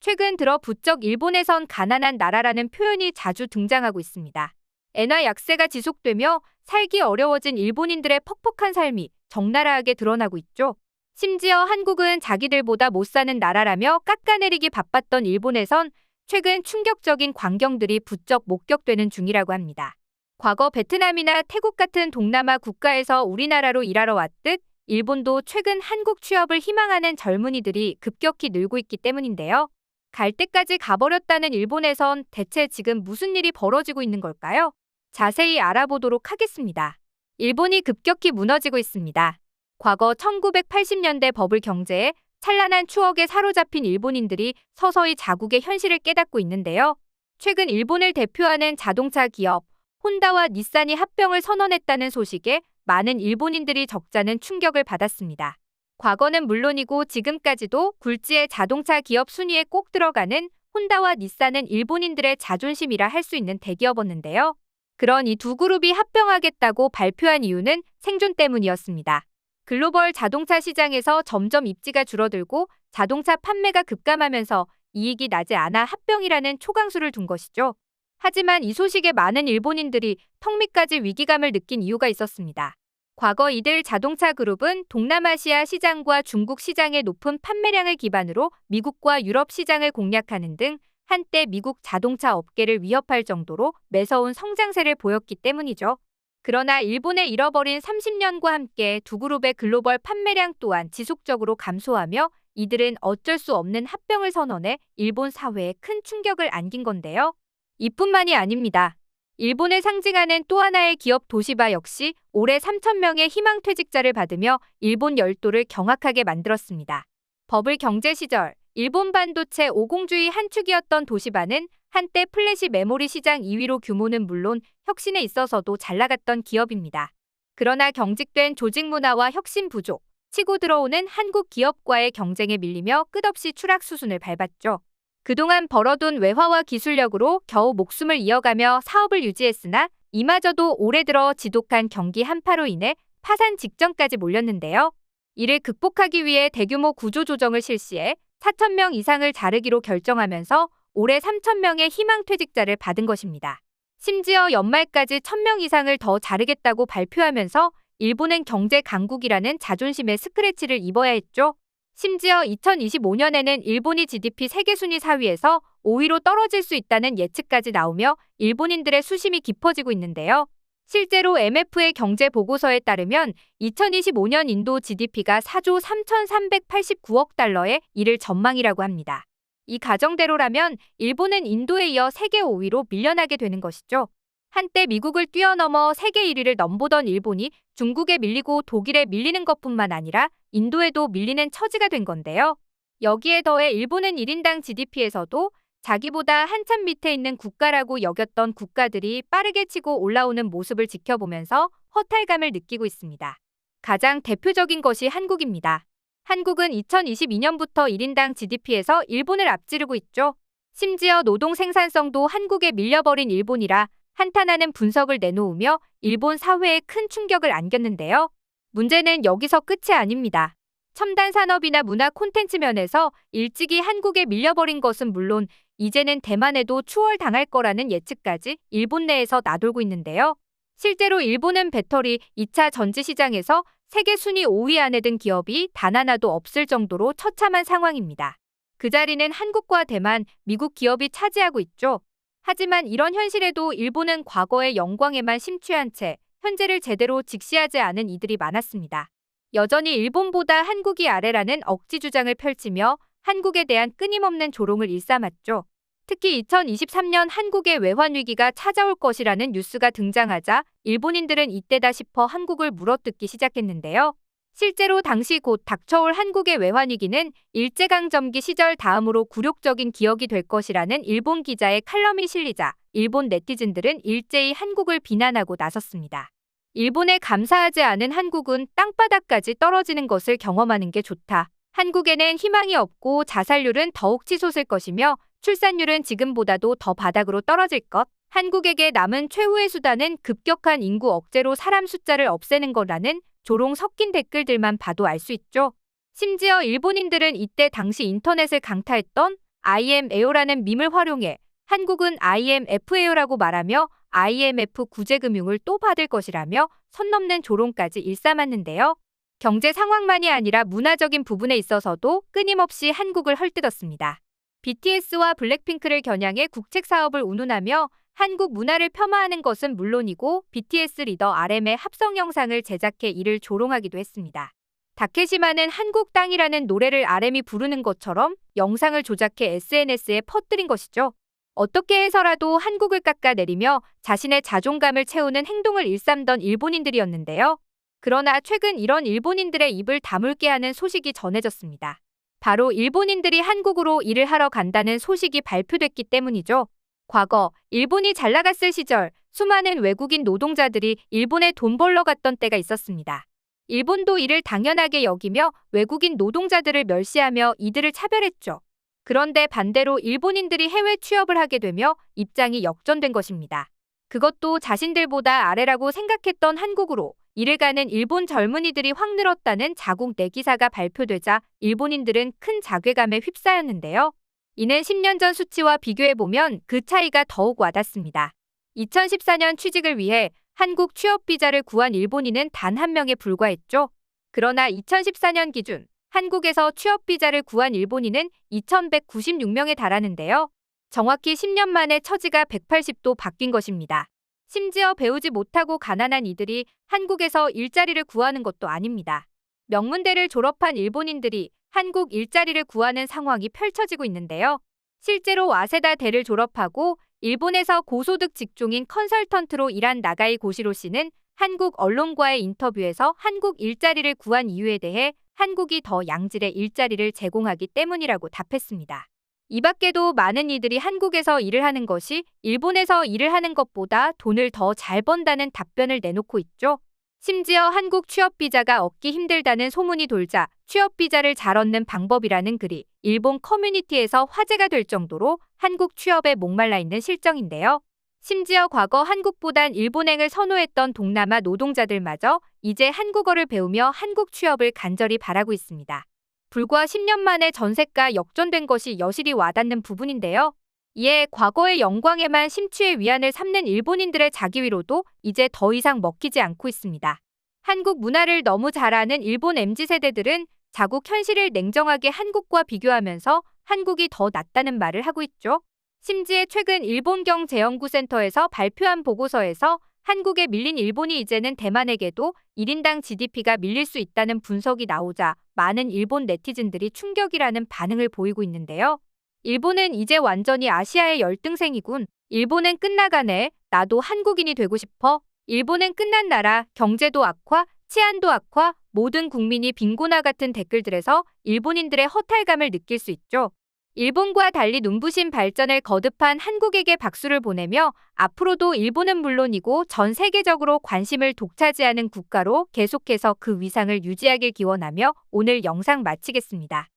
최근 들어 부쩍 일본에선 가난한 나라라는 표현이 자주 등장하고 있습니다. 엔화 약세가 지속되며 살기 어려워진 일본인들의 퍽퍽한 삶이 적나라하게 드러나고 있죠. 심지어 한국은 자기들보다 못 사는 나라라며 깎아내리기 바빴던 일본에선 최근 충격적인 광경들이 부쩍 목격되는 중이라고 합니다. 과거 베트남이나 태국 같은 동남아 국가에서 우리나라로 일하러 왔듯 일본도 최근 한국 취업을 희망하는 젊은이들이 급격히 늘고 있기 때문인데요. 갈 때까지 가버렸다는 일본에선 대체 지금 무슨 일이 벌어지고 있는 걸까요? 자세히 알아보도록 하겠습니다. 일본이 급격히 무너지고 있습니다. 과거 1980년대 버블 경제에 찬란한 추억에 사로잡힌 일본인들이 서서히 자국의 현실을 깨닫고 있는데요. 최근 일본을 대표하는 자동차 기업 혼다와 닛산이 합병을 선언했다는 소식에 많은 일본인들이 적잖은 충격을 받았습니다. 과거는 물론이고 지금까지도 굴지의 자동차 기업 순위에 꼭 들어가는 혼다와 닛산은 일본인들의 자존심이라 할 수 있는 대기업이었는데요. 그런 이 두 그룹이 합병하겠다고 발표한 이유는 생존 때문이었습니다. 글로벌 자동차 시장에서 점점 입지가 줄어들고 자동차 판매가 급감하면서 이익이 나지 않아 합병이라는 초강수를 둔 것이죠. 하지만 이 소식에 많은 일본인들이 턱 밑까지 위기감을 느낀 이유가 있었습니다. 과거 이들 자동차 그룹은 동남아시아 시장과 중국 시장의 높은 판매량을 기반으로 미국과 유럽 시장을 공략하는 등 한때 미국 자동차 업계를 위협할 정도로 매서운 성장세를 보였기 때문이죠. 그러나 일본의 잃어버린 30년과 함께 두 그룹의 글로벌 판매량 또한 지속적으로 감소하며 이들은 어쩔 수 없는 합병을 선언해 일본 사회에 큰 충격을 안긴 건데요. 이뿐만이 아닙니다. 일본을 상징하는 또 하나의 기업 도시바 역시 올해 3,000명의 희망퇴직자를 받으며 일본 열도를 경악하게 만들었습니다. 버블 경제 시절 일본 반도체 오공주의 한 축이었던 도시바는 한때 플래시 메모리 시장 2위로 규모는 물론 혁신에 있어서도 잘 나갔던 기업입니다. 그러나 경직된 조직 문화와 혁신 부족, 치고 들어오는 한국 기업과의 경쟁에 밀리며 끝없이 추락 수순을 밟았죠. 그동안 벌어둔 외화와 기술력으로 겨우 목숨을 이어가며 사업을 유지했으나 이마저도 올해 들어 지독한 경기 한파로 인해 파산 직전까지 몰렸는데요. 이를 극복하기 위해 대규모 구조조정을 실시해 4,000명 이상을 자르기로 결정하면서 올해 3,000명의 희망퇴직자를 받은 것입니다. 심지어 연말까지 1,000명 이상을 더 자르겠다고 발표하면서 일본은 경제 강국이라는 자존심의 스크래치를 입어야 했죠. 심지어 2025년에는 일본이 GDP 세계 순위 4위에서 5위로 떨어질 수 있다는 예측까지 나오며 일본인들의 수심이 깊어지고 있는데요. 실제로 MF의 경제 보고서에 따르면 2025년 인도 GDP가 4조 3,389억 달러에 이를 전망이라고 합니다. 이 가정대로라면 일본은 인도에 이어 세계 5위로 밀려나게 되는 것이죠. 한때 미국을 뛰어넘어 세계 1위를 넘보던 일본이 중국에 밀리고 독일에 밀리는 것뿐만 아니라 인도에도 밀리는 처지가 된 건데요. 여기에 더해 일본은 1인당 GDP에서도 자기보다 한참 밑에 있는 국가라고 여겼던 국가들이 빠르게 치고 올라오는 모습을 지켜보면서 허탈감을 느끼고 있습니다. 가장 대표적인 것이 한국입니다. 한국은 2022년부터 1인당 GDP에서 일본을 앞지르고 있죠. 심지어 노동 생산성도 한국에 밀려버린 일본이라 한탄하는 분석을 내놓으며 일본 사회에 큰 충격을 안겼는데요. 문제는 여기서 끝이 아닙니다. 첨단 산업이나 문화 콘텐츠 면에서 일찍이 한국에 밀려버린 것은 물론 이제는 대만에도 추월당할 거라는 예측까지 일본 내에서 나돌고 있는데요. 실제로 일본은 배터리 2차 전지 시장에서 세계 순위 5위 안에 든 기업이 단 하나도 없을 정도로 처참한 상황입니다. 그 자리는 한국과 대만, 미국 기업이 차지하고 있죠. 하지만 이런 현실에도 일본은 과거의 영광에만 심취한 채 현재를 제대로 직시하지 않은 이들이 많았습니다. 여전히 일본보다 한국이 아래라는 억지 주장을 펼치며 한국에 대한 끊임없는 조롱을 일삼았죠. 특히 2023년 한국의 외환 위기가 찾아올 것이라는 뉴스가 등장하자 일본인들은 이때다 싶어 한국을 물어뜯기 시작했는데요. 실제로 당시 곧 닥쳐올 한국의 외환 위기는 일제강점기 시절 다음으로 굴욕적인 기억이 될 것이라는 일본 기자의 칼럼이 실리자 일본 네티즌들은 일제히 한국을 비난하고 나섰습니다. 일본에 감사하지 않은 한국은 땅바닥까지 떨어지는 것을 경험하는 게 좋다. 한국에는 희망이 없고 자살률은 더욱 치솟을 것이며 출산율은 지금보다도 더 바닥으로 떨어질 것. 한국에게 남은 최후의 수단은 급격한 인구 억제로 사람 숫자를 없애는 거라는 조롱 섞인 댓글들만 봐도 알 수 있죠. 심지어 일본인들은 이때 당시 인터넷을 강타했던 IMF라는 밈을 활용해 한국은 IMF예요라고 말하며 IMF 구제금융을 또 받을 것이라며 선 넘는 조롱까지 일삼았는데요. 경제 상황만이 아니라 문화적인 부분에 있어서도 끊임없이 한국을 헐뜯었습니다. BTS와 블랙핑크를 겨냥해 국책 사업을 운운하며 한국 문화를 폄하하는 것은 물론이고 BTS 리더 RM의 합성 영상을 제작해 이를 조롱하기도 했습니다. 다케시마는 한국 땅이라는 노래를 RM이 부르는 것처럼 영상을 조작해 SNS에 퍼뜨린 것이죠. 어떻게 해서라도 한국을 깎아내리며 자신의 자존감을 채우는 행동을 일삼던 일본인들이었는데요. 그러나 최근 이런 일본인들의 입을 다물게 하는 소식이 전해졌습니다. 바로 일본인들이 한국으로 일을 하러 간다는 소식이 발표됐기 때문이죠. 과거 일본이 잘 나갔을 시절 수많은 외국인 노동자들이 일본에 돈 벌러 갔던 때가 있었습니다. 일본도 이를 당연하게 여기며 외국인 노동자들을 멸시하며 이들을 차별했죠. 그런데 반대로 일본인들이 해외 취업을 하게 되며 입장이 역전된 것입니다. 그것도 자신들보다 아래라고 생각했던 한국으로 일을 가는 일본 젊은이들이 확 늘었다는 자국 내기사가 발표되자 일본인들은 큰 자괴감에 휩싸였는데요. 이는 10년 전 수치와 비교해보면 그 차이가 더욱 와닿습니다. 2014년 취직을 위해 한국 취업 비자를 구한 일본인은 단 한 명에 불과했죠. 그러나 2014년 기준 한국에서 취업 비자를 구한 일본인은 2,196명에 달하는데요. 정확히 10년 만에 처지가 180도 바뀐 것입니다. 심지어 배우지 못하고 가난한 이들이 한국에서 일자리를 구하는 것도 아닙니다. 명문대를 졸업한 일본인들이 한국 일자리를 구하는 상황이 펼쳐지고 있는데요. 실제로 와세다대를 졸업하고 일본에서 고소득 직종인 컨설턴트로 일한 나가이 고시로 씨는 한국 언론과의 인터뷰에서 한국 일자리를 구한 이유에 대해 한국이 더 양질의 일자리를 제공하기 때문이라고 답했습니다. 이 밖에도 많은 이들이 한국에서 일을 하는 것이 일본에서 일을 하는 것보다 돈을 더 잘 번다는 답변을 내놓고 있죠. 심지어 한국 취업비자가 얻기 힘들다는 소문이 돌자 취업비자를 잘 얻는 방법이라는 글이 일본 커뮤니티에서 화제가 될 정도로 한국 취업에 목말라 있는 실정인데요. 심지어 과거 한국보단 일본행을 선호했던 동남아 노동자들마저 이제 한국어를 배우며 한국 취업을 간절히 바라고 있습니다. 불과 10년 만에 전세가 역전된 것이 여실히 와닿는 부분인데요. 이에 과거의 영광에만 심취해 위안을 삼는 일본인들의 자기위로도 이제 더 이상 먹히지 않고 있습니다. 한국 문화를 너무 잘 아는 일본 MZ세대들은 자국 현실을 냉정하게 한국과 비교하면서 한국이 더 낫다는 말을 하고 있죠. 심지어 최근 일본경제연구센터에서 발표한 보고서에서 한국에 밀린 일본이 이제는 대만에게도 1인당 GDP가 밀릴 수 있다는 분석이 나오자 많은 일본 네티즌들이 충격이라는 반응을 보이고 있는데요. 일본은 이제 완전히 아시아의 열등생이군. 일본은 끝나가네. 나도 한국인이 되고 싶어. 일본은 끝난 나라. 경제도 악화, 치안도 악화, 모든 국민이 빈곤화 같은 댓글들에서 일본인들의 허탈감을 느낄 수 있죠. 일본과 달리 눈부신 발전을 거듭한 한국에게 박수를 보내며 앞으로도 일본은 물론이고 전 세계적으로 관심을 독차지하는 국가로 계속해서 그 위상을 유지하길 기원하며 오늘 영상 마치겠습니다.